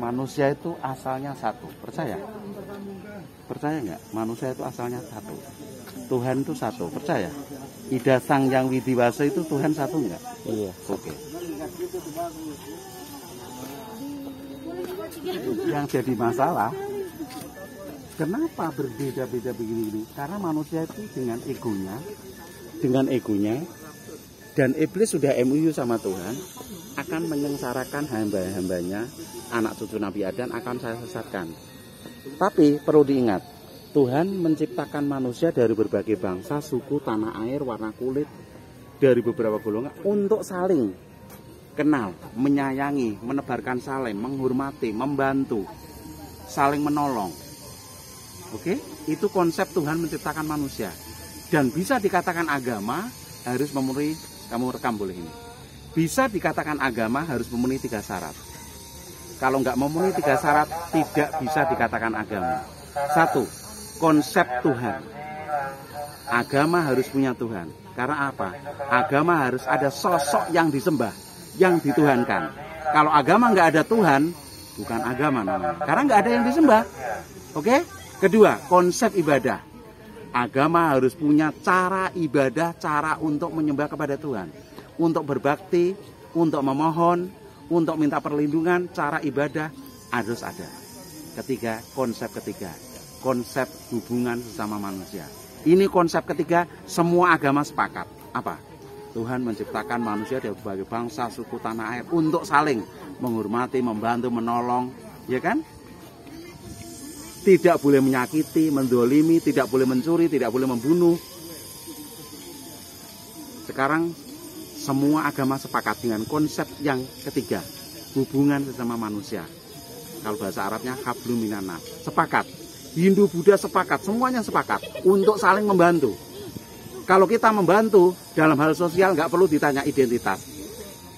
manusia itu asalnya satu. Percaya? Percaya nggak? Manusia itu asalnya satu. Tuhan itu satu. Percaya? Ida Sang Yang Widiwasa itu Tuhan satu nggak? Iya. Oke. Yang jadi masalah, kenapa berbeda-beda begini-begini? Karena manusia itu dengan egonya, dan iblis sudah MOU sama Tuhan, akan menyengsarakan hamba-hambanya, anak cucu Nabi Adam akan saya sesatkan. Tapi perlu diingat, Tuhan menciptakan manusia dari berbagai bangsa, suku, tanah air, warna kulit, dari beberapa golongan untuk saling kenal, menyayangi, menebarkan salam, menghormati, membantu, saling menolong. Oke, itu konsep Tuhan menciptakan manusia. Dan bisa dikatakan agama harus memenuhi, kamu rekam boleh ini. Bisa dikatakan agama harus memenuhi 3 syarat. Kalau nggak memenuhi 3 syarat, tidak bisa dikatakan agama. 1. Konsep Tuhan. Agama harus punya Tuhan. Karena apa? Agama harus ada sosok yang disembah, yang dituhankan. Kalau agama nggak ada Tuhan, bukan agama namanya. Karena nggak ada yang disembah. Oke? Kedua, konsep ibadah. Agama harus punya cara ibadah, cara untuk menyembah kepada Tuhan. Untuk berbakti, untuk memohon, untuk minta perlindungan, cara ibadah harus ada. Ketiga, konsep ketiga. Konsep hubungan sesama manusia. Ini konsep ketiga, semua agama sepakat. Apa? Tuhan menciptakan manusia dari berbagai bangsa, suku, tanah air untuk saling menghormati, membantu, menolong, ya kan? Tidak boleh menyakiti, mendolimi, tidak boleh mencuri, tidak boleh membunuh. Sekarang semua agama sepakat dengan konsep yang ketiga, hubungan sesama manusia. Kalau bahasa Arabnya hablum minan nas. Sepakat. Hindu, Buddha sepakat, semuanya sepakat untuk saling membantu. Kalau kita membantu dalam hal sosial nggak perlu ditanya identitas.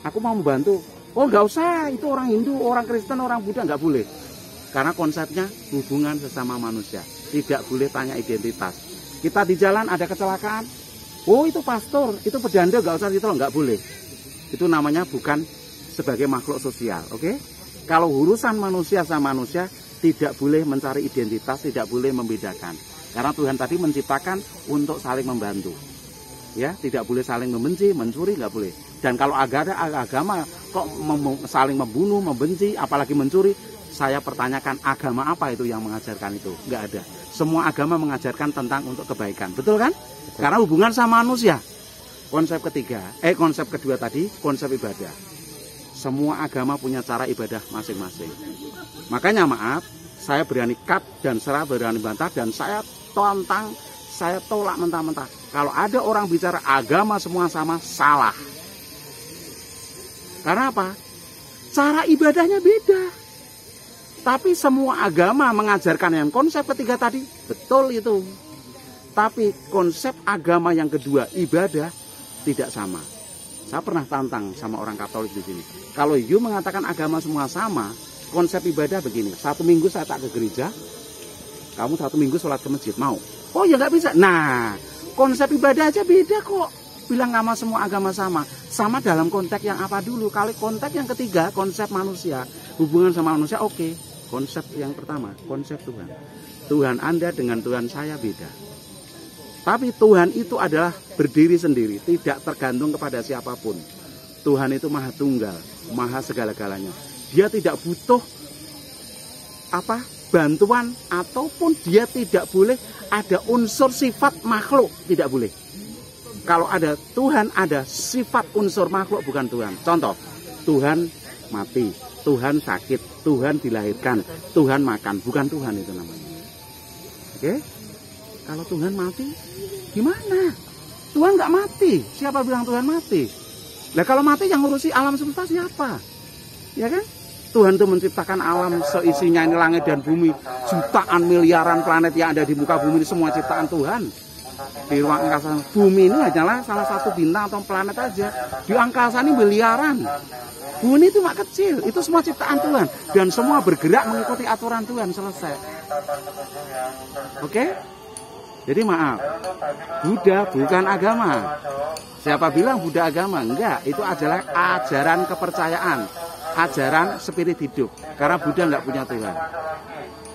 Aku mau membantu. Oh nggak usah, itu orang Hindu, orang Kristen, orang Buddha nggak boleh. Karena konsepnya hubungan sesama manusia. Tidak boleh tanya identitas. Kita di jalan ada kecelakaan. Oh itu pastor, itu pedanda, nggak usah ditolong, nggak boleh. Itu namanya bukan sebagai makhluk sosial, oke? Kalau urusan manusia sama manusia, tidak boleh mencari identitas, tidak boleh membedakan. Karena Tuhan tadi menciptakan untuk saling membantu. Ya, tidak boleh saling membenci, mencuri, nggak boleh. Dan kalau ada agama kok saling membunuh, membenci, apalagi mencuri, saya pertanyakan agama apa itu yang mengajarkan itu? Nggak ada. Semua agama mengajarkan tentang untuk kebaikan, betul kan? Betul. Karena hubungan sama manusia. Konsep ketiga, konsep kedua tadi, konsep ibadah. Semua agama punya cara ibadah masing-masing. Makanya maaf, saya berani cut dan saya berani bantah dan saya tantang, saya tolak mentah-mentah. Kalau ada orang bicara agama semua sama, salah. Karena apa? Cara ibadahnya beda. Tapi semua agama mengajarkan yang konsep ketiga tadi, betul itu. Tapi konsep agama yang kedua, ibadah, tidak sama. Saya pernah tantang sama orang Katolik di sini. Kalau you mengatakan agama semua sama, konsep ibadah begini. 1 minggu saya tak ke gereja, kamu 1 minggu sholat ke masjid, mau? Oh ya nggak bisa. Nah, konsep ibadah aja beda kok. Bilang sama semua agama sama. Sama dalam konteks yang apa dulu? Kalau konteks yang ketiga, konsep manusia, hubungan sama manusia, oke. Konsep yang pertama, konsep Tuhan. Tuhan Anda dengan Tuhan saya beda. Tapi Tuhan itu adalah berdiri sendiri, tidak tergantung kepada siapapun. Tuhan itu maha tunggal, maha segala-galanya. Dia tidak butuh bantuan, ataupun dia tidak boleh ada unsur sifat makhluk, tidak boleh. Kalau ada Tuhan, ada sifat unsur makhluk, bukan Tuhan. Contoh, Tuhan mati, Tuhan sakit, Tuhan dilahirkan, Tuhan makan, bukan Tuhan itu namanya. Oke? Kalau Tuhan mati, gimana? Tuhan nggak mati. Siapa bilang Tuhan mati? Nah kalau mati yang ngurusi alam semesta siapa? Ya kan? Tuhan itu menciptakan alam seisinya ini langit dan bumi. Jutaan miliaran planet yang ada di muka bumi ini semua ciptaan Tuhan. Di ruang angkasa bumi ini hanyalah salah satu bintang atau planet aja. Di angkasa ini miliaran. Bumi itu mak kecil. Itu semua ciptaan Tuhan. Dan semua bergerak mengikuti aturan Tuhan. Selesai. Oke? Jadi maaf, Buddha bukan agama. Siapa bilang Buddha agama? Enggak, itu adalah ajaran kepercayaan. ajaran spirit hidup. Karena Buddha nggak punya Tuhan.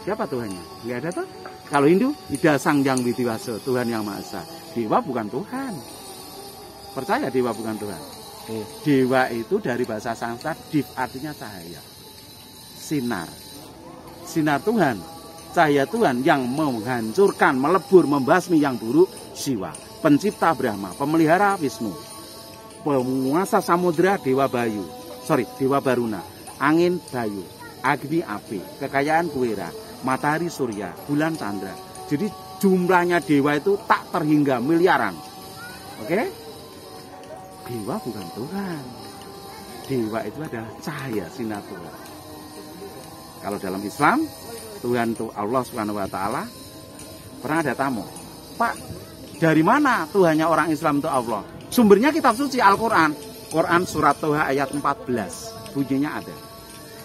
Siapa Tuhannya? Nggak ada tuh. Kalau Hindu, Ida Sang Yang Widiwasa, Tuhan yang Maha Esa. Dewa bukan Tuhan. Percaya dewa bukan Tuhan. Dewa itu dari bahasa Sanskerta, div artinya cahaya. Sinar. Sinar Tuhan. Cahaya Tuhan yang menghancurkan, melebur, membasmi yang buruk, Siwa. Pencipta Brahma, pemelihara Wisnu. Penguasa samudra Dewa Bayu. Dewa Baruna. Angin Bayu. Agni api. Kekayaan Kuwera. Matahari Surya, bulan Chandra. Jadi jumlahnya dewa itu tak terhingga, miliaran. Oke? Dewa bukan Tuhan. Dewa itu adalah cahaya sinar Tuhan. Kalau dalam Islam, Tuhan itu Allah Subhanahu wa taala. Pernah ada tamu, "Pak, dari mana Tuhannya orang Islam itu Allah?" Sumbernya kitab suci Al-Qur'an. Quran surat Toha ayat 14. Bunyinya ada.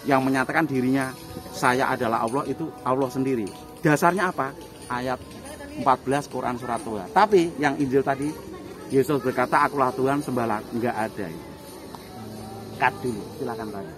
Yang menyatakan dirinya saya adalah Allah itu Allah sendiri. Dasarnya apa? Ayat 14 Quran surat Toha. Tapi yang Injil tadi Yesus berkata akulah Tuhan sembahlah, enggak ada itu. Cut dulu, silakan tanya.